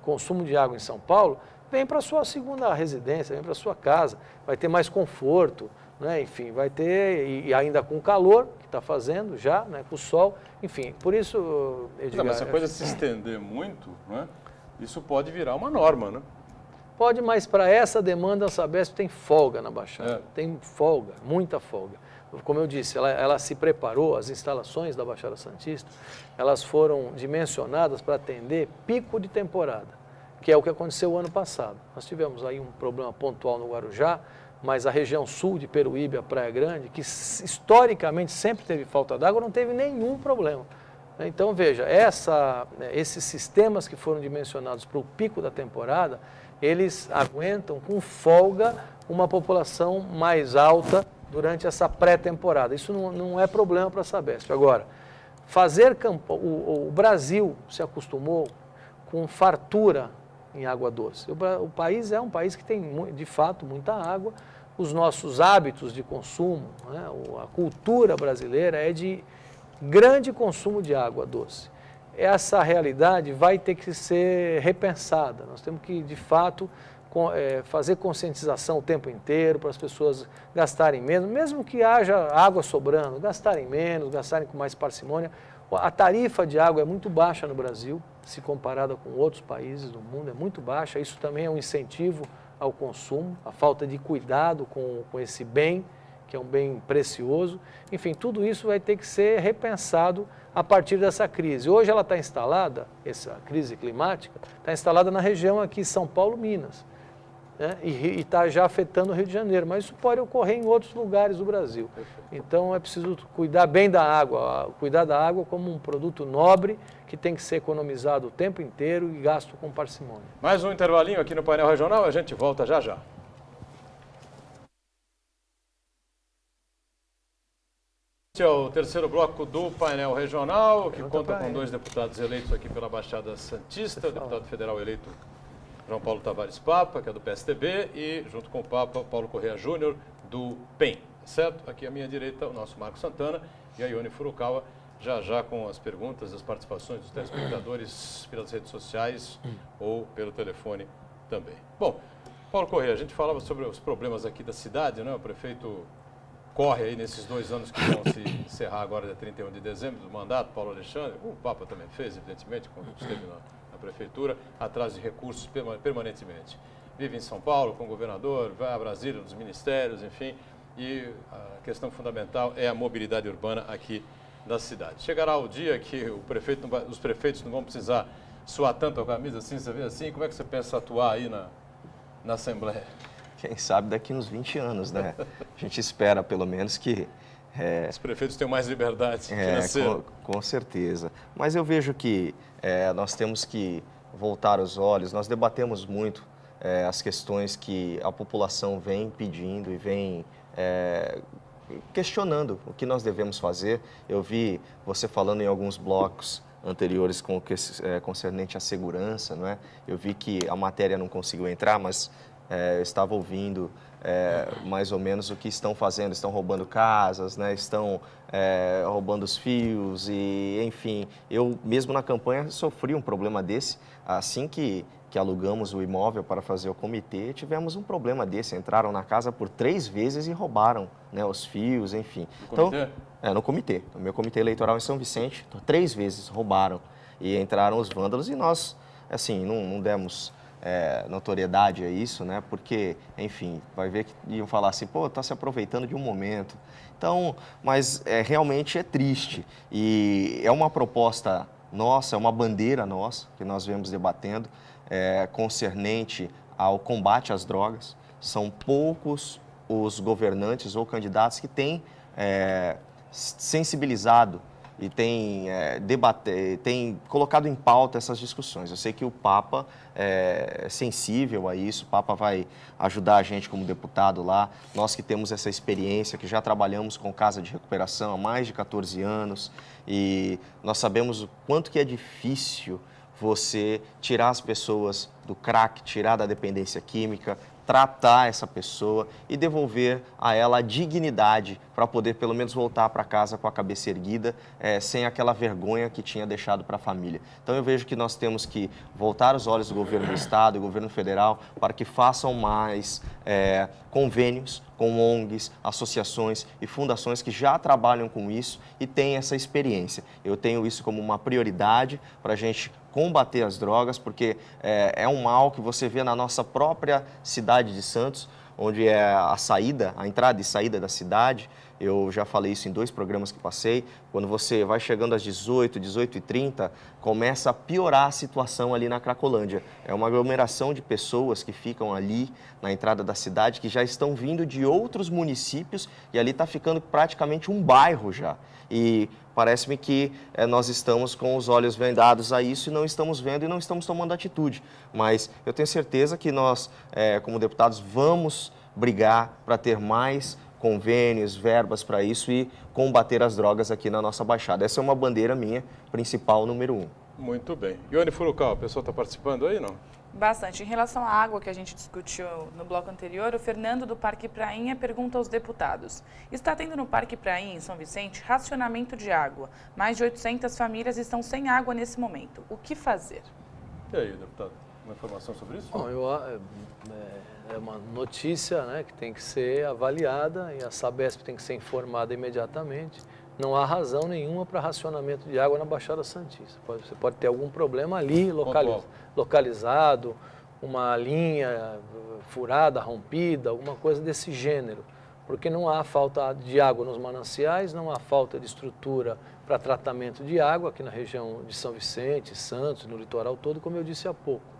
consumo de água em São Paulo, vem para a sua segunda residência, vem para a sua casa, vai ter mais conforto, né? Enfim, vai ter, e ainda com o calor que está fazendo já, né, com o sol, enfim, por isso, Edgar... Mas se a coisa se estender muito, né, isso pode virar uma norma, né? Pode, mas para essa demanda a Sabesp tem folga na Baixada, tem folga, muita folga. Como eu disse, ela se preparou, as instalações da Baixada Santista, elas foram dimensionadas para atender pico de temporada, que é o que aconteceu o ano passado. Nós tivemos aí um problema pontual no Guarujá, mas a região sul de Peruíbe, a Praia Grande, que historicamente sempre teve falta d'água, não teve nenhum problema. Então, veja, esses sistemas que foram dimensionados para o pico da temporada, eles aguentam com folga uma população mais alta durante essa pré-temporada. Isso não é problema para a Sabesp. Agora, o Brasil se acostumou com fartura em água doce. O país é um país que tem, de fato, muita água. Os nossos hábitos de consumo, né, a cultura brasileira é de grande consumo de água doce. Essa realidade vai ter que ser repensada. Nós temos que, de fato, fazer conscientização o tempo inteiro para as pessoas gastarem menos, mesmo que haja água sobrando, gastarem menos, gastarem com mais parcimônia. A tarifa de água é muito baixa no Brasil, se comparada com outros países do mundo, é muito baixa. Isso também é um incentivo ao consumo, a falta de cuidado com esse bem, que é um bem precioso. Enfim, tudo isso vai ter que ser repensado a partir dessa crise. Hoje ela está instalada, essa crise climática, está instalada na região aqui, São Paulo, Minas, né? E está já afetando o Rio de Janeiro, mas isso pode ocorrer em outros lugares do Brasil. Então é preciso cuidar bem da água, cuidar da água como um produto nobre que tem que ser economizado o tempo inteiro e gasto com parcimônia. Mais um intervalinho aqui no painel regional, a gente volta já já. Este é o terceiro bloco do painel regional, que conta com 2 deputados eleitos aqui pela Baixada Santista, o deputado federal eleito João Paulo Tavares Papa, que é do PSDB, e junto com o Papa, Paulo Correa Júnior, do PEN, certo? Aqui à minha direita, o nosso Marco Santana e a Ione Furukawa, já com as perguntas, as participações dos telespectadores pelas redes sociais ou pelo telefone também. Bom, Paulo Correa, a gente falava sobre os problemas aqui da cidade, né? O prefeito corre aí nesses 2 anos que vão se encerrar agora, dia 31 de dezembro, do mandato, Paulo Alexandre, o Papa também fez, evidentemente, quando esteve na prefeitura, atrás de recursos permanentemente. Vive em São Paulo com o governador, vai a Brasília, nos ministérios, enfim, e a questão fundamental é a mobilidade urbana aqui da cidade. Chegará o dia que os prefeitos não vão precisar suar tanto a camisa assim, você vê assim, como é que você pensa atuar aí na Assembleia? Quem sabe daqui uns 20 anos, né? A gente espera, pelo menos, que... Os prefeitos tenham mais liberdade financeira. Com certeza. Mas eu vejo que nós temos que voltar os olhos. Nós debatemos muito as questões que a população vem pedindo e vem questionando o que nós devemos fazer. Eu vi você falando em alguns blocos anteriores concernente à segurança, não é? Eu vi que a matéria não conseguiu entrar, mas... eu estava ouvindo mais ou menos o que estão fazendo. Estão roubando casas, né? Estão roubando os fios e, enfim, eu mesmo na campanha sofri um problema desse. Assim que alugamos o imóvel para fazer o comitê, tivemos um problema desse. Entraram na casa por 3 vezes e roubaram, né, os fios, enfim. No comitê? No comitê. No meu comitê eleitoral em São Vicente, 3 vezes roubaram e entraram os vândalos e nós, assim, não demos notoriedade a isso, né? Porque, enfim, vai ver que iam falar assim, pô, está se aproveitando de um momento. Então, mas realmente é triste e é uma proposta nossa, é uma bandeira nossa que nós vemos debatendo, concernente ao combate às drogas. São poucos os governantes ou candidatos que têm sensibilizado e tem colocado em pauta essas discussões. Eu sei que o Papa é sensível a isso, o Papa vai ajudar a gente como deputado lá, nós que temos essa experiência, que já trabalhamos com casa de recuperação há mais de 14 anos e nós sabemos o quanto que é difícil você tirar as pessoas do crack, tirar da dependência química, tratar essa pessoa e devolver a ela a dignidade para poder pelo menos voltar para casa com a cabeça erguida, sem aquela vergonha que tinha deixado para a família. Então eu vejo que nós temos que voltar os olhos do governo do estado e do governo federal para que façam mais convênios com ONGs, associações e fundações que já trabalham com isso e têm essa experiência. Eu tenho isso como uma prioridade para a gente combater as drogas, porque é um mal que você vê na nossa própria cidade de Santos, onde é a entrada e saída da cidade. Eu já falei isso em 2 programas que passei. Quando você vai chegando às 18h30, começa a piorar a situação ali na Cracolândia. É uma aglomeração de pessoas que ficam ali na entrada da cidade, que já estão vindo de outros municípios e ali está ficando praticamente um bairro já. E parece-me que nós estamos com os olhos vendados a isso e não estamos vendo e não estamos tomando atitude. Mas eu tenho certeza que nós, como deputados, vamos brigar para ter mais convênios, verbas para isso e combater as drogas aqui na nossa Baixada. Essa é uma bandeira minha, principal, número 1. Muito bem. Ione Furukawa, o pessoal está participando aí, não? Bastante. Em relação à água que a gente discutiu no bloco anterior, o Fernando do Parque Prainha pergunta aos deputados: está tendo no Parque Prainha, em São Vicente, racionamento de água. Mais de 800 famílias estão sem água nesse momento. O que fazer? E aí, deputado? Uma informação sobre isso? Bom, é uma notícia, né, que tem que ser avaliada e a Sabesp tem que ser informada imediatamente. Não há razão nenhuma para racionamento de água na Baixada Santista. Você pode ter algum problema ali localizado, uma linha furada, rompida, alguma coisa desse gênero. Porque não há falta de água nos mananciais, não há falta de estrutura para tratamento de água aqui na região de São Vicente, Santos, no litoral todo, como eu disse há pouco.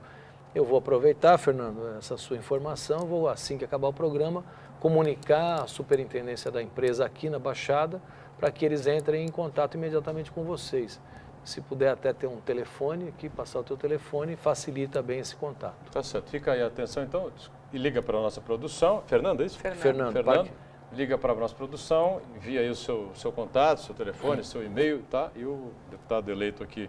Eu vou aproveitar, Fernando, essa sua informação, vou, assim que acabar o programa, comunicar a superintendência da empresa aqui na Baixada para que eles entrem em contato imediatamente com vocês. Se puder até ter um telefone aqui, passar o teu telefone, facilita bem esse contato. Tá certo. Fica aí a atenção, então, e liga para a nossa produção. Fernando, é isso? Fernando. Liga para a nossa produção, envia aí o seu contato, seu telefone, seu e-mail, tá? E o deputado eleito aqui,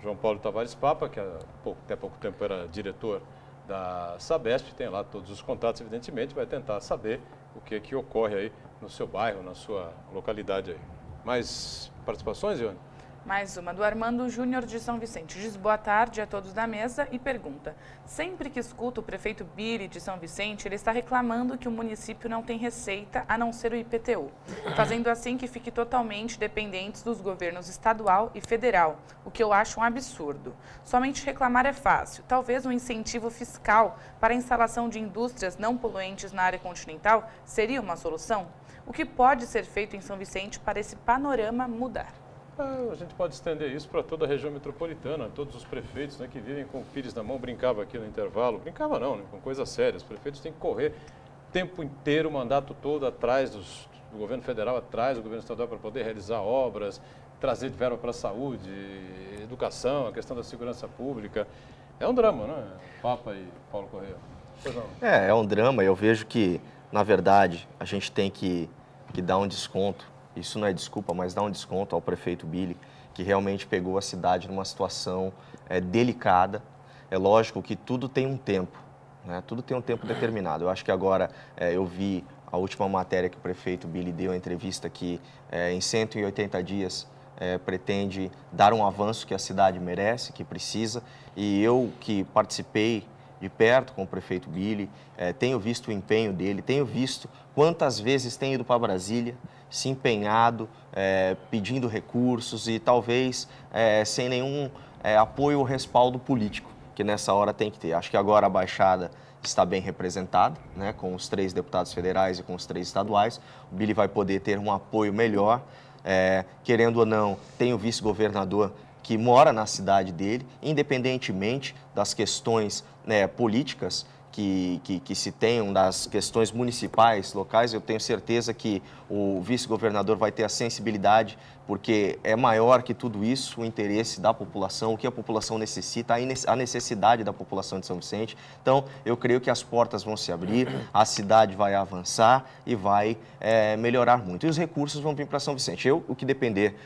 João Paulo Tavares Papa, que até pouco tempo era diretor da Sabesp, tem lá todos os contatos, evidentemente, vai tentar saber o que ocorre aí no seu bairro, na sua localidade aí. Mais participações, Ione? Mais uma, do Armando Júnior de São Vicente. Diz boa tarde a todos da mesa e pergunta: sempre que escuto o prefeito Billy de São Vicente, ele está reclamando que o município não tem receita a não ser o IPTU, fazendo assim que fique totalmente dependentes dos governos estadual e federal, o que eu acho um absurdo. Somente reclamar é fácil. Talvez um incentivo fiscal para a instalação de indústrias não poluentes na área continental seria uma solução? O que pode ser feito em São Vicente para esse panorama mudar? A gente pode estender isso para toda a região metropolitana, todos os prefeitos, né, que vivem com o pires na mão. Brincava aqui no intervalo, brincava não, né, com coisas sérias. Os prefeitos têm que correr o tempo inteiro, o mandato todo atrás do governo federal, atrás do governo estadual para poder realizar obras, trazer verba para a saúde, educação, a questão da segurança pública. É um drama, não é, Papa e Paulo Correia? Pois não. É um drama. Eu vejo que, na verdade, a gente tem que dar um desconto. Isso não é desculpa, mas dá um desconto ao prefeito Billy, que realmente pegou a cidade numa situação delicada. É lógico que tudo tem um tempo, né? Tudo tem um tempo determinado. Eu acho que agora eu vi a última matéria que o prefeito Billy deu, a entrevista que em 180 dias pretende dar um avanço que a cidade merece, que precisa. E eu que participei de perto com o prefeito Billy, tenho visto o empenho dele, tenho visto quantas vezes tem ido para Brasília, se empenhado, pedindo recursos e talvez sem nenhum apoio ou respaldo político, que nessa hora tem que ter. Acho que agora a Baixada está bem representada, né, com os 3 deputados federais e com os 3 estaduais. O Billy vai poder ter um apoio melhor. Querendo ou não, tem o vice-governador que mora na cidade dele, independentemente das questões, né, políticas que se tenham, das questões municipais, locais. Eu tenho certeza que o vice-governador vai ter a sensibilidade, porque é maior que tudo isso o interesse da população, o que a população necessita, a necessidade da população de São Vicente. Então, eu creio que as portas vão se abrir, a cidade vai avançar e vai melhorar muito. E os recursos vão vir para São Vicente. O que depender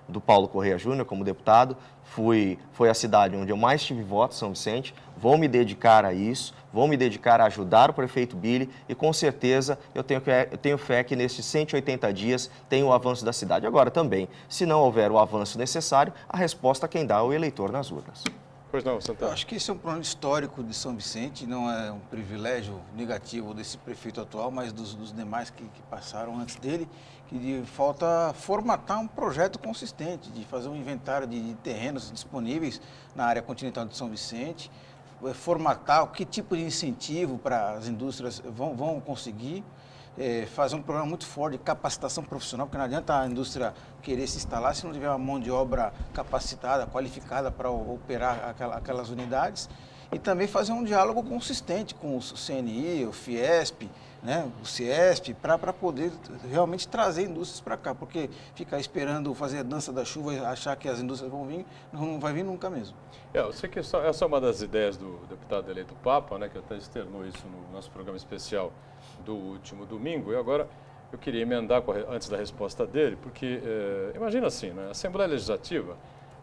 do Paulo Correia Júnior como deputado, foi a cidade onde eu mais tive votos, São Vicente. Vou me dedicar a isso, vou me dedicar a ajudar o prefeito Billy e, com certeza, eu tenho fé que nesses 180 dias tem o avanço da cidade. Agora, também, se não houver o avanço necessário, a resposta quem dá é o eleitor nas urnas. Pois não, Santana. Eu acho que esse é um problema histórico de São Vicente, não é um privilégio negativo desse prefeito atual, mas dos demais que passaram antes dele, que falta formatar um projeto consistente, de fazer um inventário de terrenos disponíveis na área continental de São Vicente, formatar que tipo de incentivo para as indústrias vão conseguir, fazer um programa muito forte de capacitação profissional, porque não adianta a indústria querer se instalar se não tiver uma mão de obra capacitada, qualificada para operar aquelas unidades, e também fazer um diálogo consistente com o CNI, o Fiesp, né, o Ciesp, para poder realmente trazer indústrias para cá, porque ficar esperando fazer a dança da chuva e achar que as indústrias vão vir, não vai vir nunca mesmo. Eu sei que essa é uma das ideias do deputado eleito Papa, né, que até externou isso no nosso programa especial do último domingo, e agora eu queria emendar antes da resposta dele, porque imagina assim, né, a Assembleia Legislativa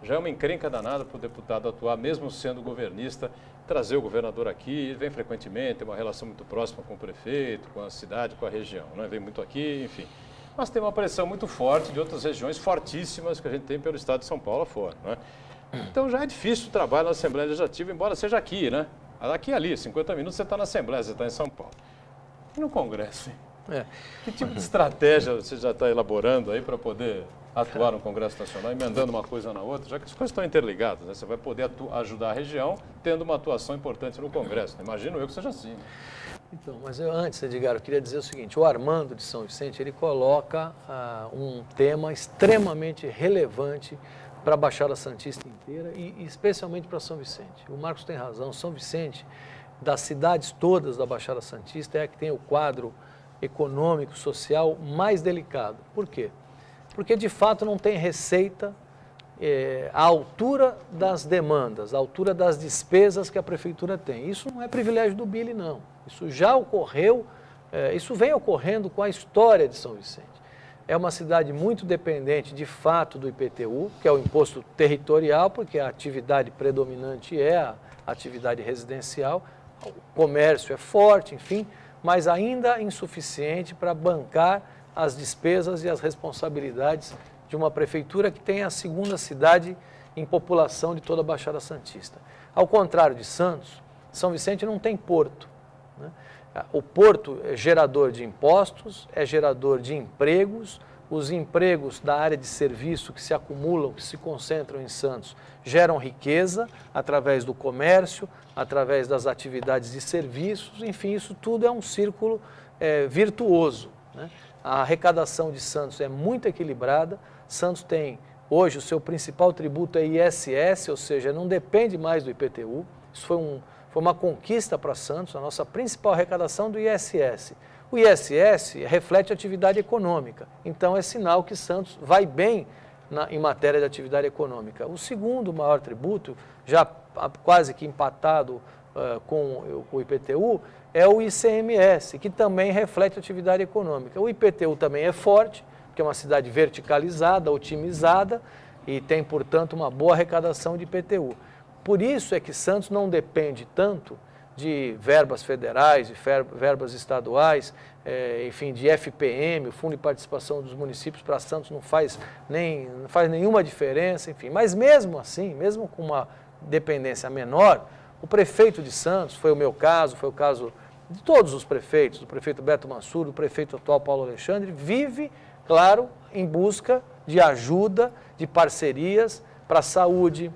já é uma encrenca danada para o deputado atuar, mesmo sendo governista, trazer o governador aqui, ele vem frequentemente, tem uma relação muito próxima com o prefeito, com a cidade, com a região, né, vem muito aqui, enfim. Mas tem uma pressão muito forte de outras regiões fortíssimas que a gente tem pelo estado de São Paulo afora, né? Então já é difícil o trabalho na Assembleia Legislativa, embora seja aqui, né? Aqui e ali, 50 minutos você está na Assembleia, você está em São Paulo. E no Congresso, hein? Que tipo de estratégia você já está elaborando aí para poder atuar no Congresso Nacional, emendando uma coisa na outra, já que as coisas estão interligadas, né? Você vai poder ajudar a região tendo uma atuação importante no Congresso, né? Imagino eu que seja assim, né? Então, mas antes, Edgar, eu queria dizer o seguinte, o Armando de São Vicente, ele coloca um tema extremamente relevante para a Baixada Santista inteira e especialmente para São Vicente. O Marcos tem razão, São Vicente, das cidades todas da Baixada Santista, é a que tem o quadro econômico, social mais delicado. Por quê? Porque, de fato, não tem receita à altura das demandas, à altura das despesas que a Prefeitura tem. Isso não é privilégio do Billy, não. Isso já ocorreu, isso vem ocorrendo com a história de São Vicente. É uma cidade muito dependente, de fato, do IPTU, que é o imposto territorial, porque a atividade predominante é a atividade residencial, o comércio é forte, enfim, mas ainda insuficiente para bancar as despesas e as responsabilidades de uma prefeitura que tem a segunda cidade em população de toda a Baixada Santista. Ao contrário de Santos, São Vicente não tem porto, né? O porto é gerador de impostos, é gerador de empregos, os empregos da área de serviço que se acumulam, que se concentram em Santos, geram riqueza através do comércio, através das atividades de serviços, enfim, isso tudo é um círculo virtuoso, né? A arrecadação de Santos é muito equilibrada. Santos tem, hoje, o seu principal tributo é ISS, ou seja, não depende mais do IPTU. Isso foi uma conquista para Santos, a nossa principal arrecadação do ISS. O ISS reflete a atividade econômica, então é sinal que Santos vai bem em matéria de atividade econômica. O segundo maior tributo, já quase que empatado com o IPTU, é o ICMS, que também reflete a atividade econômica. O IPTU também é forte, porque é uma cidade verticalizada, otimizada e tem, portanto, uma boa arrecadação de IPTU. Por isso é que Santos não depende tanto de verbas federais, de verbas estaduais, enfim, de FPM, o Fundo de Participação dos Municípios para Santos não faz nenhuma diferença, enfim. Mas mesmo assim, mesmo com uma dependência menor, o prefeito de Santos, foi o meu caso, foi o caso de todos os prefeitos, do prefeito Beto Mansur, do prefeito atual Paulo Alexandre, vive, claro, em busca de ajuda, de parcerias para a saúde,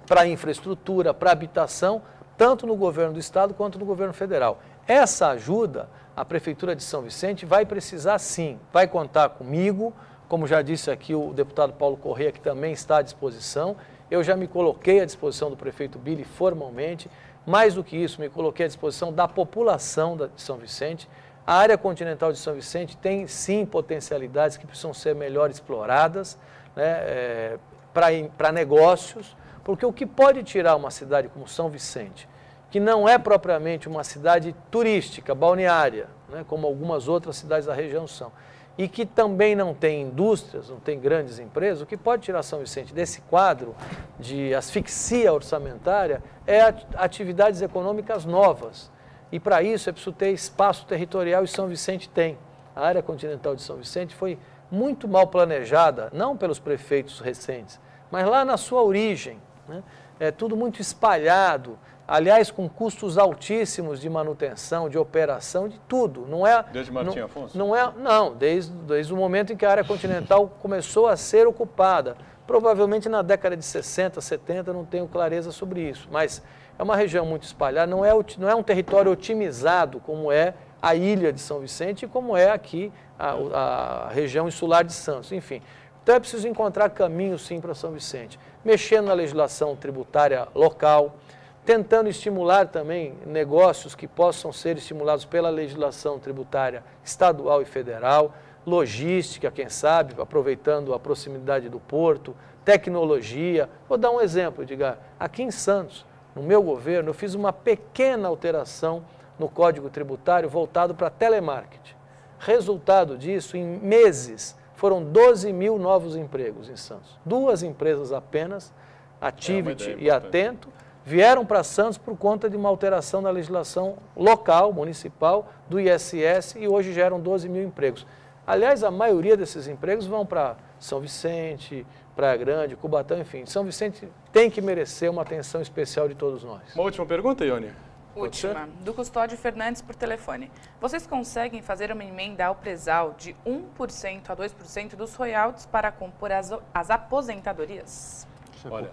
para infraestrutura, para habitação, tanto no governo do estado quanto no governo federal. Essa ajuda, a Prefeitura de São Vicente vai precisar sim, vai contar comigo, como já disse aqui o deputado Paulo Corrêa, que também está à disposição. Eu já me coloquei à disposição do prefeito Billy formalmente. Mais do que isso, me coloquei à disposição da população de São Vicente. A área continental de São Vicente tem sim potencialidades que precisam ser melhor exploradas, né, para negócios, porque o que pode tirar uma cidade como São Vicente, que não é propriamente uma cidade turística, balneária, né, como algumas outras cidades da região são, e que também não tem indústrias, não tem grandes empresas, o que pode tirar São Vicente desse quadro de asfixia orçamentária é atividades econômicas novas. E para isso é preciso ter espaço territorial, e São Vicente tem. A área continental de São Vicente foi muito mal planejada, não pelos prefeitos recentes, mas lá na sua origem, né? É tudo muito espalhado, aliás, com custos altíssimos de manutenção, de operação, de tudo. Não é, desde Martim Afonso? Não, desde o momento em que a área continental começou a ser ocupada. Provavelmente na década de 60, 70, não tenho clareza sobre isso, mas é uma região muito espalhada, não é um território otimizado como é a ilha de São Vicente e como é aqui a região insular de Santos, enfim. Então é preciso encontrar caminhos sim para São Vicente, mexendo na legislação tributária local, tentando estimular também negócios que possam ser estimulados pela legislação tributária estadual e federal, logística, quem sabe, aproveitando a proximidade do porto, tecnologia. Vou dar um exemplo, Edgar. Aqui em Santos, no meu governo, eu fiz uma pequena alteração no Código Tributário voltado para telemarketing. Resultado disso, em meses, foram 12 mil novos empregos em Santos. 2 empresas apenas, Activity e Atento, vieram para Santos por conta de uma alteração na legislação local, municipal, do ISS, e hoje geram 12 mil empregos. Aliás, a maioria desses empregos vão para São Vicente, Praia Grande, Cubatão, enfim. São Vicente tem que merecer uma atenção especial de todos nós. Uma última pergunta, Ione? Última, do Custódio Fernandes por telefone. Vocês conseguem fazer uma emenda ao presal de 1% a 2% dos royalties para compor as aposentadorias? Olha,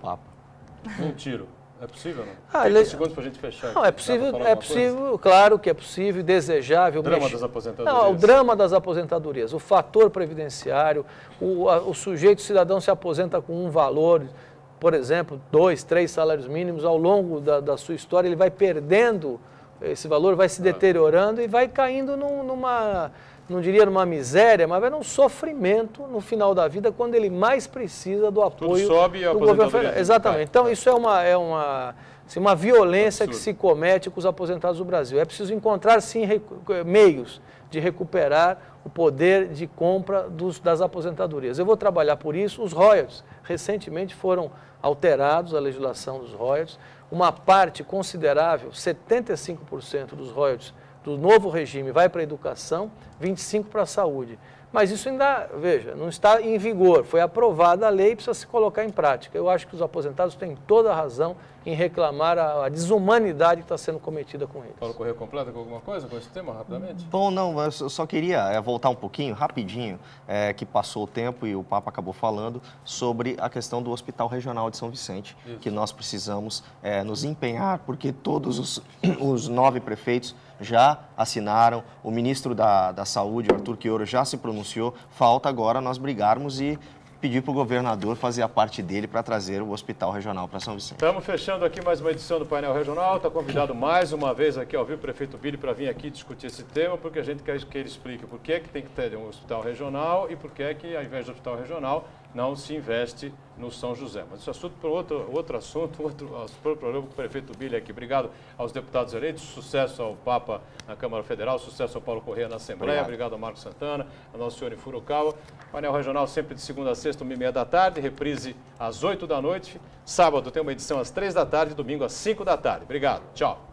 um tiro. É possível, não? 30 segundos para a gente fechar. Não, é possível, claro que é possível, desejável. O drama das aposentadorias. Não, o drama das aposentadorias, o fator previdenciário, o sujeito cidadão se aposenta com um valor, por exemplo, 2, 3 salários mínimos, ao longo da sua história ele vai perdendo esse valor, vai se deteriorando e vai caindo numa, não diria numa miséria, mas vai num sofrimento no final da vida, quando ele mais precisa do apoio do governo federal. Exatamente. Então, isso é uma violência que se comete com os aposentados do Brasil. É preciso encontrar, sim, meios de recuperar o poder de compra das aposentadorias. Eu vou trabalhar por isso. Os royalties, recentemente foram alterados, a legislação dos royalties. Uma parte considerável, 75% dos royalties do novo regime vai para a educação, 25% para a saúde. Mas isso ainda, veja, não está em vigor, foi aprovada a lei e precisa se colocar em prática. Eu acho que os aposentados têm toda a razão em reclamar a desumanidade que está sendo cometida com eles. Paulo Corrêa completa com alguma coisa com esse tema, rapidamente? Bom, não, eu só queria voltar um pouquinho, rapidinho, que passou o tempo e o Papa acabou falando sobre a questão do Hospital Regional de São Vicente, que nós precisamos nos empenhar, porque todos os 9 prefeitos já assinaram, o ministro da Saúde, o Arthur Quioro, já se pronunciou, falta agora nós brigarmos e pedir para o governador fazer a parte dele para trazer o Hospital Regional para São Vicente. Estamos fechando aqui mais uma edição do Painel Regional. Está convidado mais uma vez aqui ao vivo o prefeito Billy para vir aqui discutir esse tema, porque a gente quer que ele explique por que tem que ter um hospital regional e por que, ao invés do hospital regional, não se investe no São José. Mas esse assunto para outro assunto, outro programa com o prefeito Billy aqui. Obrigado aos deputados eleitos, sucesso ao Papa na Câmara Federal, sucesso ao Paulo Corrêa na Assembleia, obrigado ao Marcos Santana, ao nosso senhor Furukawa. Painel Regional sempre de segunda a sexta, 1h30 da tarde, reprise às 8 da noite. Sábado tem uma edição às 3 da tarde, domingo às 5 da tarde. Obrigado, tchau.